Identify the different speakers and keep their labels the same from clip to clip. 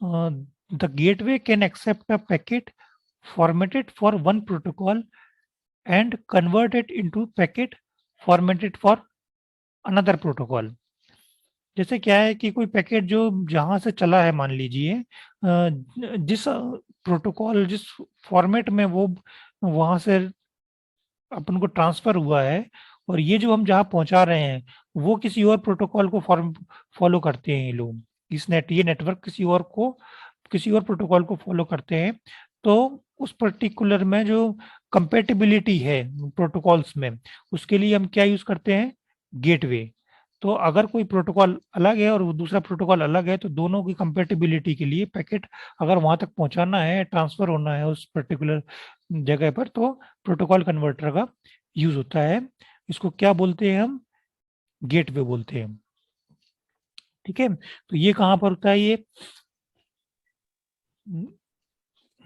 Speaker 1: The gateway can accept a packet formatted for one protocol and convert it into packet formatted for another protocol. जैसे क्या है कि कोई packet जो जहां से चला है, मान लीजिए जिस प्रोटोकॉल जिस फॉर्मेट में वो वहां से अपन को ट्रांसफर हुआ है, और ये जो हम जहाँ पहुंचा रहे हैं वो किसी और प्रोटोकॉल को फॉलो करते हैं ये लोग। ये नेटवर्क किसी और प्रोटोकॉल को फॉलो करते हैं। तो उस पर्टिकुलर में जो कंपेटिबिलिटी है प्रोटोकॉल्स में, उसके लिए हम क्या यूज करते हैं? गेटवे। तो अगर कोई प्रोटोकॉल अलग है और वो दूसरा प्रोटोकॉल अलग है, तो दोनों की कंपेटिबिलिटी के लिए पैकेट अगर वहां तक पहुंचाना है, ट्रांसफर होना है उस पर्टिकुलर जगह पर, तो प्रोटोकॉल कन्वर्टर का यूज होता है। इसको क्या बोलते हैं हम? गेटवे बोलते हैं। ठीक है, तो ये कहाँ पर होता है?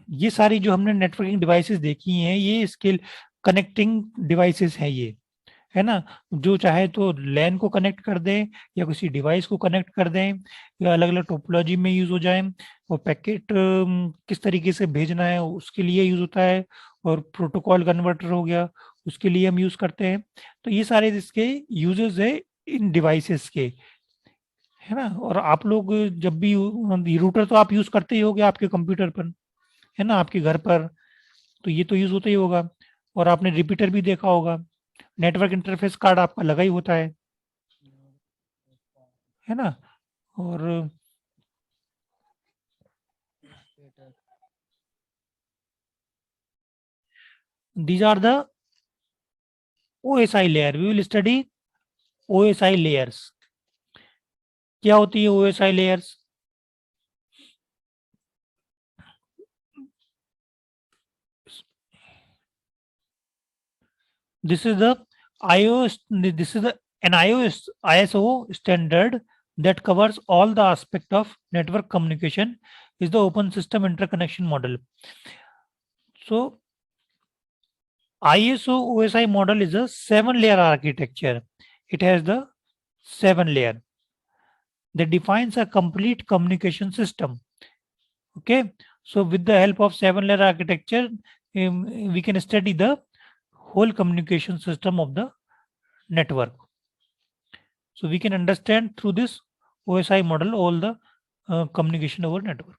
Speaker 1: ये सारी जो हमने नेटवर्किंग डिवाइसेस देखी हैं, ये इसके कनेक्टिंग डिवाइसेस हैं ये, है ना? जो चाहे तो लैन को कनेक्ट कर दें या किसी डिवाइस को कनेक्ट कर दें, या अलग अलग टोपोलॉजी में यूज हो जाए। और पैकेट किस तरीके से भेजना है उसके लिए यूज होता है। और प्रोटोकॉल कन्वर्टर हो गया, उसके लिए हम यूज करते हैं। तो ये सारे इसके यूजेस है इन डिवाइसेस के, है ना? और आप लोग जब भी रूटर तो आप यूज करते ही होगे आपके कंप्यूटर पर, है ना, आपके घर पर, तो ये तो यूज होता ही होगा। और आपने रिपीटर भी देखा होगा। नेटवर्क इंटरफेस कार्ड आपका लगा ही होता है ना? और these are the OSI layer. We will study OSI layers. क्या होती है OSI layers? This is the iOS. This is an iOS ISO standard that covers all the aspect of network communication. Is the open system interconnection model. So ISO OSI model is a 7-layer architecture. It has the 7 layer that defines a complete communication system. Okay, so with the help of 7-layer architecture, we can study the whole communication system of the network. So we can understand through this OSI model all the communication over network.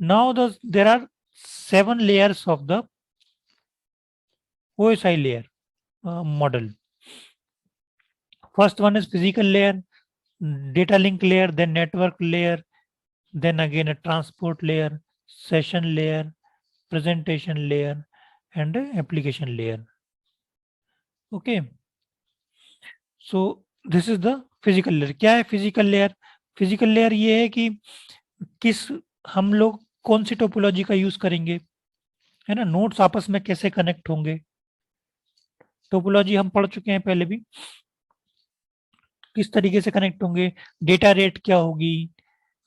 Speaker 1: Now there are 7 layers of the OSI layer model. First one is physical layer, data link layer, then network layer, then again a transport layer, session layer, presentation layer, and application layer. Okay, so this is the physical layer. क्या है physical layer? Physical layer ये है कि किस हम लोग कौन सी topology का यूज करेंगे, है ना? नोड्स आपस में कैसे कनेक्ट होंगे, टोपोलॉजी हम पढ़ चुके हैं पहले भी। किस तरीके से कनेक्ट होंगे, डेटा रेट क्या होगी,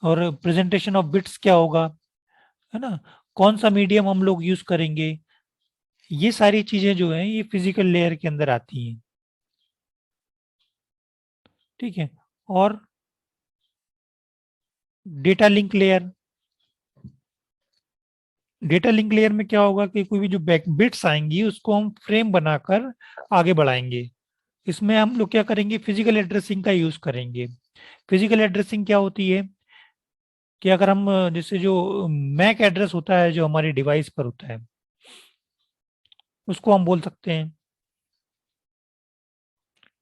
Speaker 1: और प्रेजेंटेशन ऑफ बिट्स क्या होगा, है ना? कौन सा मीडियम हम लोग यूज करेंगे, ये सारी चीजें जो हैं ये फिजिकल लेयर के अंदर आती हैं। ठीक है, और data link layer, data link layer में क्या होगा कि कोई भी जो बैक बिट्स आएंगी उसको हम फ्रेम बनाकर आगे बढ़ाएंगे। इसमें हम लोग क्या करेंगे? फिजिकल एड्रेसिंग का यूज करेंगे। फिजिकल एड्रेसिंग क्या होती है कि अगर हम जैसे जो मैक एड्रेस होता है जो हमारी डिवाइस पर होता है, उसको हम बोल सकते हैं,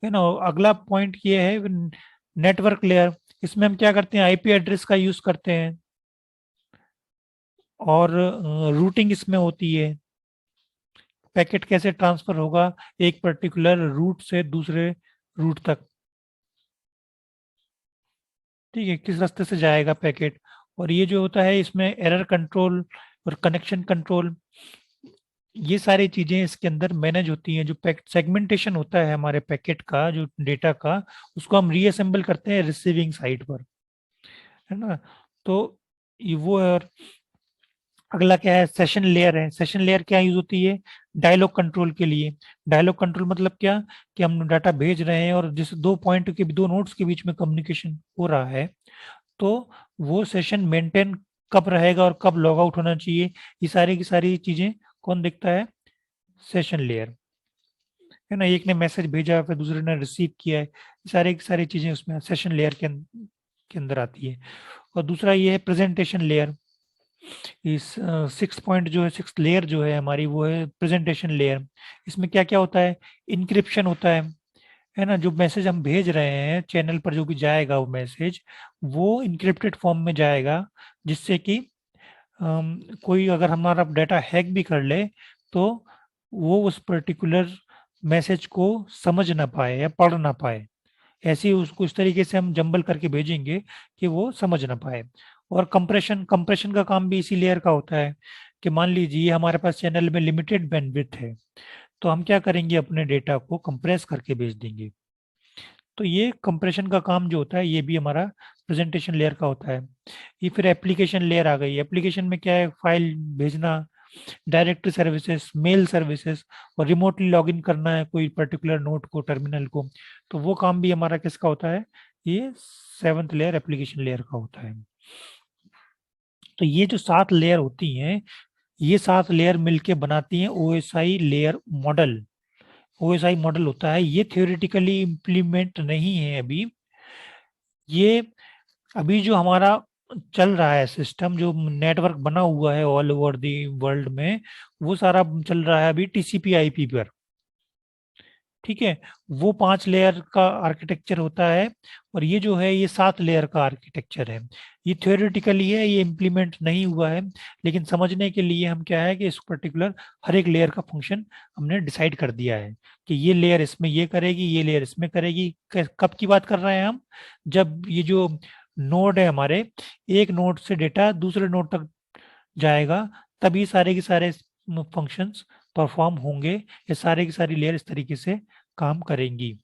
Speaker 1: है ना? अगला पॉइंट ये है नेटवर्क लेयर। इसमें हम क्या करते हैं? आईपी एड्रेस का यूज करते हैं, और रूटिंग इसमें होती है। पैकेट कैसे ट्रांसफर होगा एक पर्टिकुलर रूट से दूसरे रूट तक, ठीक है, किस रास्ते से जाएगा पैकेट। और ये जो होता है इसमें एरर कंट्रोल और कनेक्शन कंट्रोल, ये सारी चीजें इसके अंदर मैनेज होती हैं। जो सेगमेंटेशन होता है हमारे पैकेट का, जो डेटा का, उसको हम रीअसेंबल करते हैं रिसीविंग साइड पर, है ना? तो ये वो है। और अगला क्या है? सेशन लेयर है। सेशन लेयर क्या यूज होती है? डायलॉग कंट्रोल के लिए। डायलॉग कंट्रोल मतलब क्या कि हम डाटा भेज रहे हैं और जिस दो पॉइंट के दो नोड्स के बीच में कम्युनिकेशन हो रहा है, तो वो सेशन मेंटेन कब रहेगा और कब लॉग आउट होना चाहिए, ये सारी की सारी चीजें कौन देखता है? सेशन लेयर, है ना। एक ने मैसेज भेजा फिर दूसरे ने रिसीव किया है, ये सारी की सारी चीजें उसमें सेशन लेयर के अंदर आती है। और दूसरा ये है प्रेजेंटेशन लेयर। इस सिक्स पॉइंट जो है, सिक्स लेयर जो है हमारी, वो है प्रेजेंटेशन लेयर। इसमें क्या क्या होता है? इंक्रिप्शन होता है ना। जो मैसेज हम भेज रहे हैं चैनल पर, जो भी जाएगा वो मैसेज, वो इंक्रिप्टेड फॉर्म में जाएगा, जिससे कि कोई अगर हमारा डाटा हैक भी कर ले तो वो उस पर्टिकुलर मैसेज को समझ ना पाए या पढ़ ना पाए। ऐसे ही उसको इस तरीके से हम जंबल करके भेजेंगे कि वो समझ ना पाए। और कंप्रेशन कंप्रेशन का काम भी इसी लेयर का होता है कि मान लीजिए हमारे पास चैनल में लिमिटेड बैंडविड्थ है, तो हम क्या करेंगे, अपने डेटा को कंप्रेस करके भेज देंगे। तो ये कंप्रेशन का काम जो होता है ये भी हमारा प्रेजेंटेशन लेयर का होता है। ये फिर एप्लीकेशन लेयर आ गई। एप्लीकेशन में क्या है? फाइल भेजना, डायरेक्टरी सर्विसेज, मेल सर्विसेज, और रिमोटली लॉगिन करना है कोई पर्टिकुलर नोट को, टर्मिनल को, तो वो काम भी हमारा किसका होता है? ये सेवंथ लेयर एप्लीकेशन लेयर का होता है। तो ये जो 7 लेयर होती हैं, ये 7 लेयर मिलके बनाती हैं OSI layer model. OSI model होता है, ये थियोरेटिकली इम्प्लीमेंट नहीं है अभी। ये अभी जो हमारा चल रहा है सिस्टम, जो नेटवर्क बना हुआ है ऑल ओवर दी वर्ल्ड में, वो सारा चल रहा है अभी टीसीपी आईपी पर। ठीक है, वो 5 लेयर का आर्किटेक्चर होता है, और ये जो है ये 7 लेयर का आर्किटेक्चर है। ये थ्योरेटिकली है, ये इम्प्लीमेंट नहीं हुआ है, लेकिन समझने के लिए हम क्या है कि इस पर्टिकुलर हर एक लेयर का फंक्शन हमने डिसाइड कर दिया है कि ये लेयर इसमें ये करेगी, ये लेयर इसमें करेगी। कब की बात कर रहे हैं हम? जब ये जो नोड है हमारे, एक नोड से डेटा दूसरे नोड तक जाएगा, तभी सारे के सारे फंक्शंस परफॉर्म होंगे, ये सारे की सारी लेयर इस तरीके से काम करेंगी।